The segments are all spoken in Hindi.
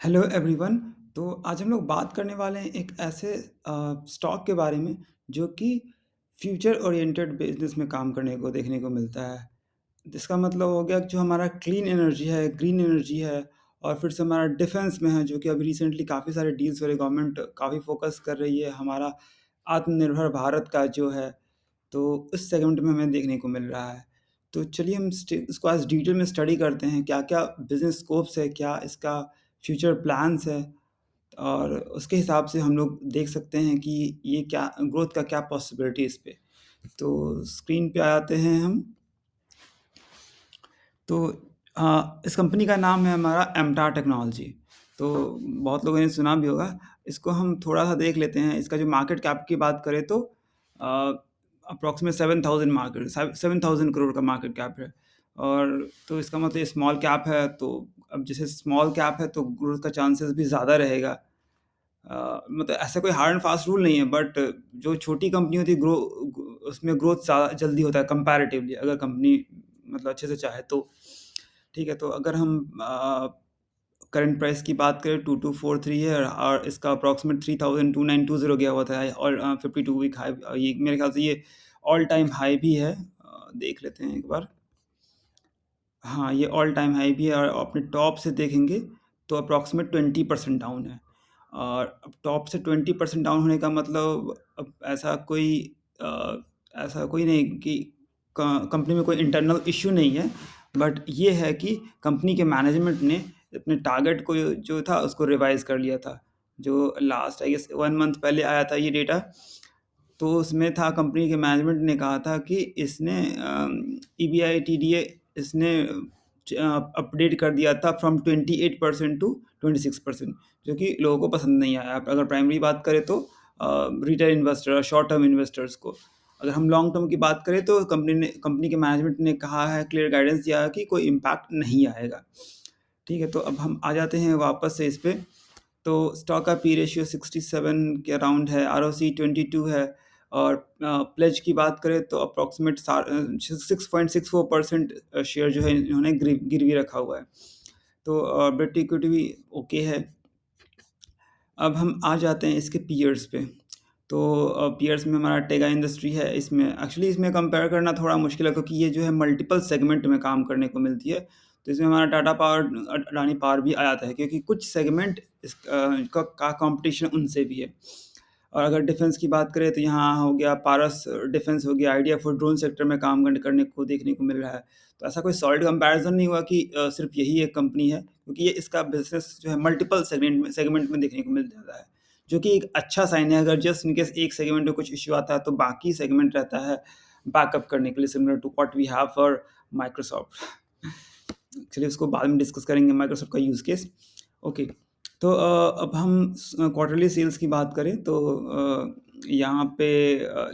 Hello everyone. तो आज हम लोग बात करने वाले हैं एक ऐसे स्टॉक के बारे में जो कि फ्यूचर ओरिएंटेड बिजनेस में काम करने को देखने को मिलता है। इसका मतलब हो गया कि जो हमारा क्लीन एनर्जी है, ग्रीन एनर्जी है और फिर से हमारा डिफेंस में है, जो कि अभी रिसेंटली काफ़ी सारे डील्स हो रहे, गवर्नमेंट काफ़ी फोकस कर रही है हमारा आत्मनिर्भर भारत का जो है, तो उस सेगमेंट में हमें देखने को मिल रहा है। तो चलिए हम इसको आज डिटेल में स्टडी करते हैं, क्या-क्या बिज़नेस स्कोप्स है, क्या इसका फ्यूचर प्लान्स है और उसके हिसाब से हम लोग देख सकते हैं कि ये क्या ग्रोथ का क्या पॉसिबिलिटी है इस पे। तो स्क्रीन पे आ जाते हैं हम। तो इस कंपनी का नाम है हमारा एमटार टेक्नोलॉजी। तो बहुत लोगों ने सुना भी होगा। इसको हम थोड़ा-सा देख लेते हैं। इसका जो मार्केट कैप की बात करें तो अप्रॉक्सिमेट 7000 मार्केट 7000 करोड़ का मार्केट कैप है। और तो इसका मतलब ये स्मॉल कैप है, तो अब जैसे स्मॉल कैप है तो ग्रोथ का चांसेस भी ज़्यादा रहेगा। मतलब ऐसा कोई हार्ड एंड फास्ट रूल नहीं है, बट जो छोटी कंपनी होती है उसमें ग्रोथ ज़्यादा जल्दी होता है कंपैरेटिवली, अगर कंपनी मतलब अच्छे से चाहे तो। ठीक है, तो अगर हम करंट प्राइस की बात करें 2243 है और इसका अप्रॉक्सिमेट 3,2920 गया हुआ था और 52 वीक हाई, ये मेरे ख्याल से ये ऑल टाइम हाई भी है। देख लेते हैं एक बार। हाँ, ये ऑल टाइम हाई भी है और अपने टॉप से देखेंगे तो अप्रॉक्सिमेट 20% डाउन है। और अब टॉप से 20% डाउन होने का मतलब अब अ, ऐसा कोई नहीं कि कंपनी में कोई इंटरनल इश्यू नहीं है, बट ये है कि कंपनी के मैनेजमेंट ने अपने टारगेट को जो था उसको रिवाइज़ कर लिया था। जो लास्ट आई गेस 1 मंथ पहले आया था ये डेटा, तो उसमें था कंपनी के मैनेजमेंट ने कहा था कि इसने ईबीआई टीडीए इसने अपडेट कर दिया था फ्रॉम 28% टू 26%, जो कि लोगों को पसंद नहीं आया। अगर प्राइमरी बात करें तो रिटेल इन्वेस्टर और शॉर्ट टर्म इन्वेस्टर्स को। अगर हम लॉन्ग टर्म की बात करें तो कंपनी के मैनेजमेंट ने कहा है, क्लियर गाइडेंस दिया है कि कोई इम्पैक्ट नहीं आएगा। ठीक है, तो अब हम आ जाते हैं वापस से इस पे। तो स्टॉक का पी रेशियो 67 के अराउंड है, आरओसी 22 है और प्लेज की बात करें तो अप्रॉक्सीमेट 6.64% शेयर जो है इन्होंने गिरवी रखा हुआ है। तो डेट इक्विटी भी ओके है। अब हम आ जाते हैं इसके पीयर्स पे। तो पीयर्स में हमारा टेगा इंडस्ट्री है। इसमें कंपेयर करना थोड़ा मुश्किल है, क्योंकि ये जो है मल्टीपल सेगमेंट में काम करने को मिलती है। तो इसमें हमारा टाटा पावर, अडानी पावर भी आ जाता है, क्योंकि कुछ सेगमेंट का कॉम्पिटिशन उनसे भी है। और अगर डिफेंस की बात करें तो यहाँ हो गया पारस डिफेंस, हो गया आइडिया फॉर ड्रोन सेक्टर में काम करने को देखने को मिल रहा है। तो ऐसा कोई सॉलिड कंपैरिजन नहीं हुआ कि सिर्फ यही एक कंपनी है, क्योंकि ये इसका बिजनेस जो है मल्टीपल सेगमेंट में देखने को मिल जाता है, जो कि एक अच्छा साइन है। अगर जस्ट इनकेस एक सेगमेंट में कुछ इश्यू आता है तो बाकी सेगमेंट रहता है बैकअप करने के लिए, similar to what we have for Microsoft. चलिए उसको बाद में डिस्कस करेंगे, माइक्रोसॉफ्ट का यूज़ केस। ओके, तो अब हम क्वार्टरली सेल्स की बात करें तो यहाँ पे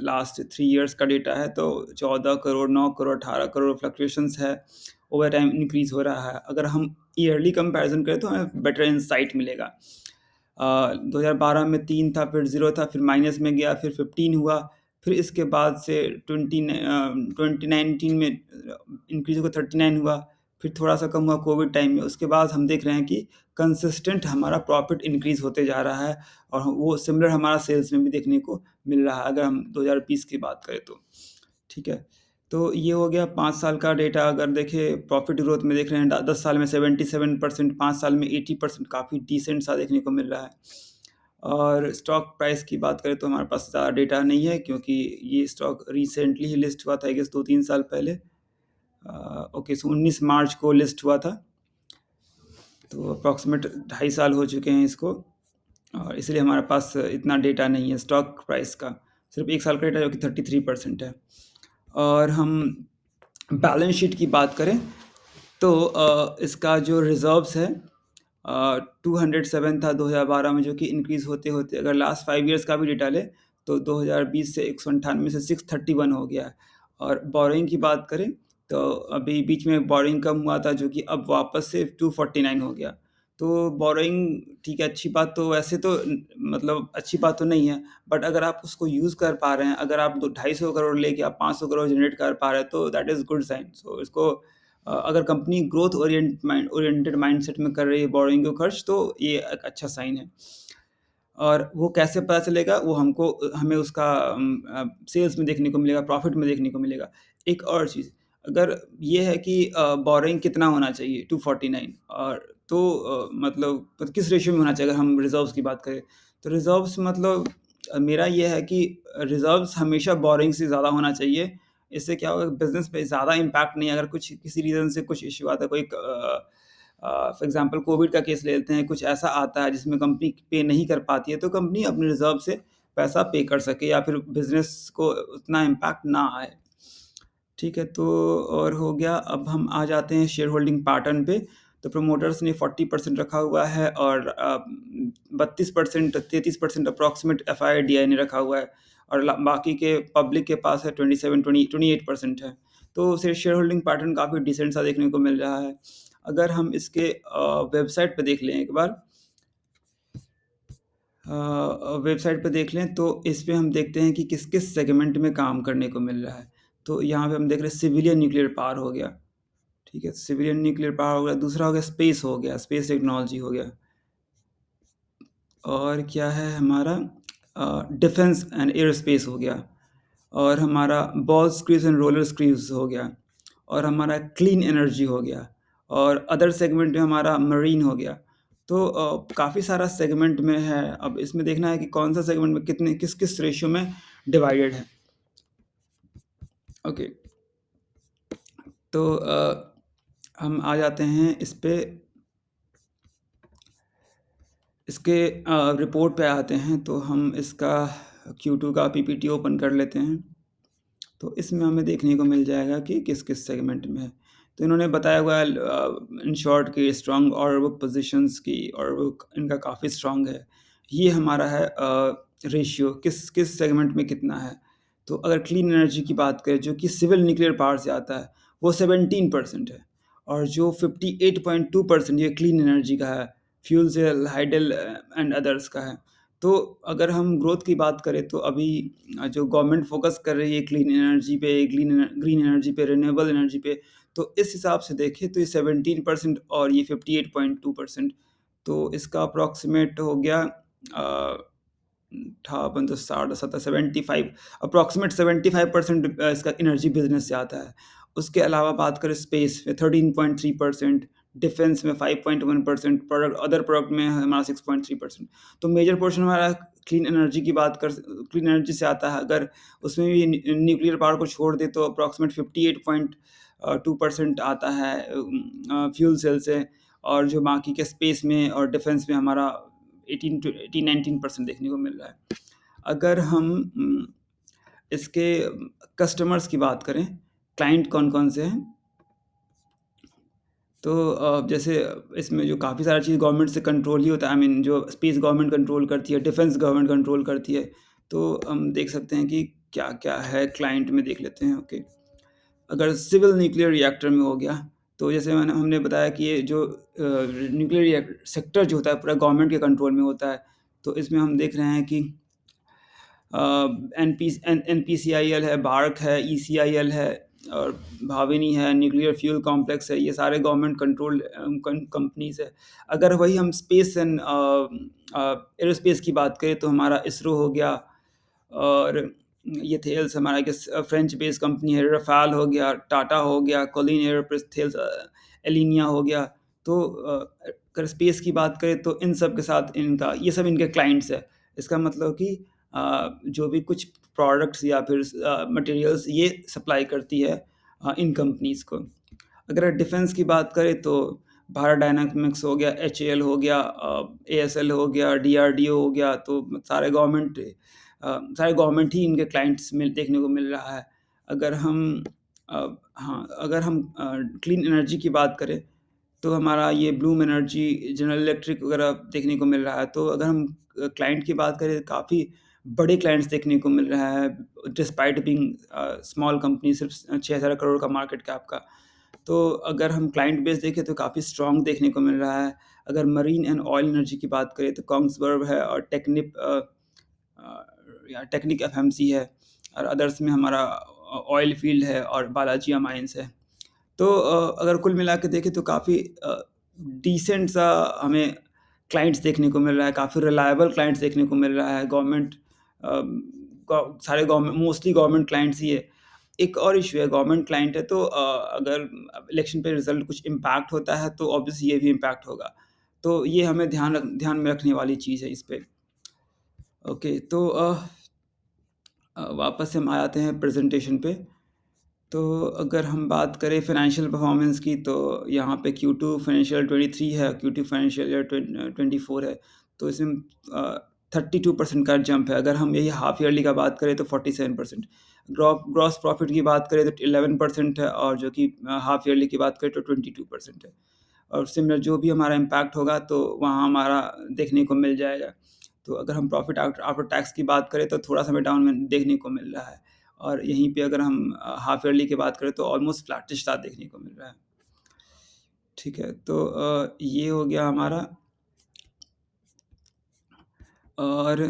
लास्ट 3 इयर्स का डेटा है, तो 14 करोड़, 9 करोड़, 18 करोड़ फ्लक्चुएशंस है। ओवर टाइम इंक्रीज़ हो रहा है। अगर हम ईयरली कंपैरिजन करें तो हमें बेटर इंसाइट मिलेगा। 2012 में 3 था, फिर 0 था, फिर माइनस में गया, फिर 15 हुआ, फिर इसके बाद से 2019 में इंक्रीज़ होकर 39 हुआ, फिर थोड़ा-सा कम हुआ कोविड टाइम में। उसके बाद हम देख रहे हैं कि कंसिस्टेंट हमारा प्रॉफ़िट इंक्रीज़ होते जा रहा है और वो सिमिलर हमारा सेल्स में भी देखने को मिल रहा है, अगर हम 2020 की बात करें तो। ठीक है? तो ये हो गया 5 साल का डेटा। अगर देखें प्रॉफ़िट ग्रोथ में देख रहे हैं 10 साल में 77%, 5 साल में 80%, काफ़ी डिसेंट सा देखने को मिल रहा है। और स्टॉक प्राइस की बात करें तो हमारे पास ज़्यादा डेटा नहीं है, क्योंकि ये स्टॉक रिसेंटली ही लिस्ट हुआ था, आई गेस 2-3 साल पहले। ओके, सो 19 मार्च को लिस्ट हुआ था, तो अप्रॉक्सिमेट 2.5 साल हो चुके हैं इसको, और इसलिए हमारे पास इतना डेटा नहीं है स्टॉक प्राइस का। सिर्फ 1 साल का डेटा, जो कि 33% है। और हम बैलेंस शीट की बात करें तो इसका जो रिज़र्व्स है 207 था 2012 में, जो कि इंक्रीज़ होते-होते अगर लास्ट 5 इयर्स का भी डेटा लें तो 2020 से 198 से 631 हो गया है। और बोरोइंग की बात करें तो अभी बीच में बोरोइंग कम हुआ था, जो कि अब वापस से 249 हो गया। तो बोरोइंग ठीक है, अच्छी बात तो वैसे तो मतलब अच्छी बात तो नहीं है, बट अगर आप उसको यूज़ कर पा रहे हैं, अगर आप दो 250 करोड़ लेके आप 500 करोड़ जनरेट कर पा रहे हैं, तो दैट इज़ गुड साइन। सो इसको अगर कंपनी ग्रोथ ओरिएंटेड माइंडसेट में कर रही है बोरोइंग को खर्च, तो ये एक अच्छा साइन है। और वो कैसे पता चलेगा, वो हमें उसका सेल्स में देखने को मिलेगा, प्रॉफ़िट में देखने को मिलेगा। एक और चीज़, अगर ये है कि बोरोइंग कितना होना चाहिए 249, और तो मतलब किस रेशियो में होना चाहिए अगर हम रिज़र्व्स की बात करें। तो रिज़र्व्स मतलब मेरा ये है कि रिज़र्व्स हमेशा बोरोइंग से ज़्यादा होना चाहिए। इससे क्या होगा, बिज़नेस पे ज़्यादा इम्पैक्ट नहीं है। अगर कुछ किसी रीज़न से कुछ इश्यू आता है, फॉर एग्ज़ाम्पल कोविड का केस ले लेते हैं, कुछ ऐसा आता है जिसमें कंपनी पे नहीं कर पाती है, तो कंपनी अपने रिज़र्व से पैसा पे कर सके या फिर बिज़नेस को उतना इम्पैक्ट ना आए। ठीक है, तो और हो गया। अब हम आ जाते हैं शेयर होल्डिंग पैटर्न पे। तो प्रमोटर्स ने 40% रखा हुआ है, और 32%, 33% अप्रॉक्सिमेट एफआईडीआई ने रखा हुआ है, और बाकी के पब्लिक के पास है 28% है। तो शेयर होल्डिंग पैटर्न काफ़ी डिसेंट सा देखने को मिल रहा है। अगर हम इसके वेबसाइट पे देख लें एक बार, वेबसाइट पे देख लें, तो इस पे हम देखते हैं कि किस-किस सेगमेंट में काम करने को मिल रहा है। तो यहाँ पे हम देख रहे हैं सिविलियन न्यूक्लियर पावर हो गया, ठीक है? सिविलियन न्यूक्लियर पावर हो गया, दूसरा हो गया स्पेस हो गया, स्पेस टेक्नोलॉजी हो गया, और क्या है हमारा डिफेंस एंड एयरोस्पेस हो गया, और हमारा ball screws and roller screws हो गया, और हमारा क्लीन एनर्जी हो गया, और अदर सेगमेंट में हमारा मरीन हो गया। तो काफ़ी सारा सेगमेंट में है। अब इसमें देखना है कि कौन-सा सेगमेंट में कितने किस-किस रेशियो में डिवाइडेड है। ओके, तो हम आ जाते हैं इस पे, इसके रिपोर्ट पे आते हैं, तो हम इसका Q2 का पीपीटी ओपन कर लेते हैं। तो इसमें हमें देखने को मिल जाएगा कि किस-किस सेगमेंट में है। तो इन्होंने बताया हुआ है इन शॉर्ट कि स्ट्रॉन्ग ऑर्डर बुक पोज़ीशंस की ऑर्डर बुक इनका काफ़ी स्ट्रॉन्ग है। ये हमारा है रेशियो किस किस सेगमेंट में कितना है। तो अगर क्लीन एनर्जी की बात करें, जो कि सिविल न्यूक्लियर पावर से आता है, वो 17% है, और जो 58.2% ये क्लीन एनर्जी का है, fuel cell, hydel and others का है। तो अगर हम ग्रोथ की बात करें, तो अभी जो गवर्नमेंट फ़ोकस कर रही है क्लीन एनर्जी पे, ग्रीन एनर्जी पे, रिन्यूएबल एनर्जी पे, तो इस हिसाब से देखें तो ये 17% और ये 58.2%, तो इसका अप्रॉक्सिमेट हो गया 58, 60, 75, अप्रॉक्सिमेट 75% इसका एनर्जी बिज़नेस से आता है। उसके अलावा बात करें स्पेस में 13.3%, डिफेंस में 5.1%, प्रोडक्ट अदर प्रोडक्ट में है हमारा 6.3%। तो मेजर पोर्शन हमारा क्लीन एनर्जी से आता है। अगर उसमें भी न्यूक्लियर पावर को छोड़ दें, तो अप्रॉक्सिमेट 58.2% आता है फ्यूल सेल से, और जो बाकी के स्पेस में और डिफेंस में हमारा 18-19% देखने को मिल रहा है। अगर हम इसके कस्टमर्स की बात करें, क्लाइंट कौन-कौन से हैं, तो जैसे इसमें जो काफ़ी सारी चीज़ गवर्नमेंट से कंट्रोल ही होता है, आई मीन जो स्पेस गवर्नमेंट कंट्रोल करती है, डिफेंस गवर्नमेंट कंट्रोल करती है। तो हम देख सकते हैं कि क्या-क्या है, क्लाइंट में देख लेते हैं, ओके। अगर सिविल न्यूक्लियर रिएक्टर में हो गया, तो जैसे हमने बताया कि ये जो न्यूक्लियर सेक्टर जो होता है पूरा गवर्नमेंट के कंट्रोल में होता है। तो इसमें हम देख रहे हैं कि एनपीसीआईएल है, बार्क है, ईसीआईएल है, और भाविनी है, न्यूक्लियर फ्यूल कॉम्प्लेक्स है, ये सारे गवर्नमेंट कंट्रोल्ड कंपनीज़ है। अगर वही हम स्पेस एंड एयरोस्पेस की बात करें, तो हमारा इसरो हो गया, और ये थेल्स हमारा फ्रेंच बेस्ड कंपनी है, रफ़ाल हो गया, टाटा हो गया, कोलिन एयरोस्पेस, थेल्स एलिनिया हो गया। तो अगर स्पेस की बात करें, तो इन सब के साथ इनका ये सब इनके क्लाइंट्स है। इसका मतलब कि जो भी कुछ प्रोडक्ट्स या फिर मटेरियल्स ये सप्लाई करती है इन कंपनीज़ को। अगर डिफेंस की बात करें, तो भारत डायनामिक्स हो गया, एचएएल हो गया, एएसएल हो गया, डीआरडीओ हो गया, तो सारे गवर्नमेंट ही इनके क्लाइंट्स में देखने को मिल रहा है। अगर हम हाँ, अगर हम क्लीन एनर्जी की बात करें, तो हमारा ये ब्लूम एनर्जी, जनरल इलेक्ट्रिक वगैरह देखने को मिल रहा है। तो अगर हम क्लाइंट की बात करें, काफ़ी बड़े क्लाइंट्स देखने को मिल रहा है, डिस्पाइट बीइंग स्मॉल कंपनी, सिर्फ 6,000 करोड़ का मार्केट कैप का। तो अगर हम क्लाइंट बेस देखें, तो काफ़ी स्ट्रॉन्ग देखने को मिल रहा है। अगर मरीन एंड ऑयल एनर्जी की बात करें, तो कोंग्सबर्ग है, और या टेक्निक एफएमसी है, और अदर्स में हमारा ऑयल फील्ड है, और बालाजी अमाइंस है। तो अगर कुल मिला के देखें तो काफ़ी डिसेंट सा हमें क्लाइंट्स देखने को मिल रहा है, काफ़ी रिलायबल क्लाइंट्स देखने को मिल रहा है। गवर्नमेंट सारे गवर्नमेंट मोस्टली गवर्नमेंट क्लाइंट्स ही है। एक और इश्यू है, गवर्नमेंट क्लाइंट है तो अगर इलेक्शन पे रिज़ल्ट कुछ इम्पैक्ट होता है तो ऑब्वियसली ये भी इम्पैक्ट होगा। तो ये हमें ध्यान में रखने वाली चीज़ है इस पे। ओके, तो वापस से हम आ जाते हैं प्रेज़ेंटेशन पे। तो अगर हम बात करें फाइनेंशियल परफॉर्मेंस की तो यहाँ पे Q2 फाइनेंशियल 23 है, Q2 फाइनेंशियल ईयर 24 है। तो इसमें 32% का जंप है। अगर हम यही हाफ ईयरली का बात करें तो 47%। ग्रॉस प्रॉफिट की बात करें तो 11% है और जो कि हाफ ईयरली की बात करें तो 22% है। और सिमिलर जो भी हमारा इम्पैक्ट होगा तो वहाँ हमारा देखने को मिल जाएगा। तो अगर हम प्रॉफिट आफ्टर आफ्टर टैक्स की बात करें तो थोड़ा-सा हमें डाउन में देखने को मिल रहा है। और यहीं पे अगर हम हाफ ईयरली की बात करें तो ऑलमोस्ट फ्लैटिश सा देखने को मिल रहा है। ठीक है, तो ये हो गया हमारा। और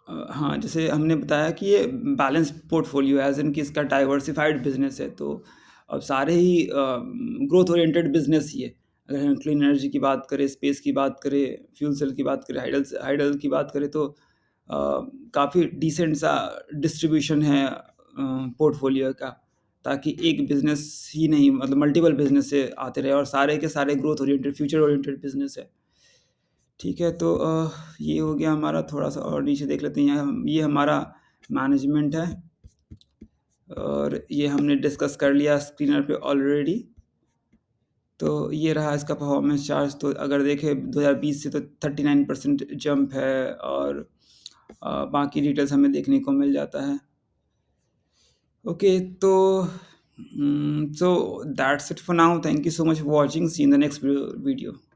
हाँ, जैसे हमने बताया कि ये बैलेंस पोर्टफोलियो है, ऐज़ इन कि इसका डाइवर्सिफ़ाइड बिज़नेस है, तो अब सारे ही ग्रोथ ओरिएंटेड बिज़नेस ही है। अगर हम क्लीन एनर्जी की बात करें, स्पेस की बात करें, फ्यूल सेल की बात करें, हाइडल की बात करें तो काफ़ी डिसेंट सा डिस्ट्रीब्यूशन है पोर्टफोलियो का, ताकि एक बिज़नेस ही नहीं मतलब मल्टीपल बिज़नेस से आते रहे और सारे के सारे growth oriented, future oriented business है। ठीक है, तो ये हो गया हमारा। थोड़ा-सा और नीचे देख लेते हैं, यहाँ ये हमारा मैनेजमेंट है और ये हमने डिस्कस कर लिया स्क्रीनर पे ऑलरेडी। तो ये रहा इसका परफॉर्मेंस चार्ट। तो अगर देखें 2020 से तो 39% जंप है और बाकी डिटेल्स हमें देखने को मिल जाता है। ओके, तो so that's it for now. Thank you so much for watching. See you in the next video.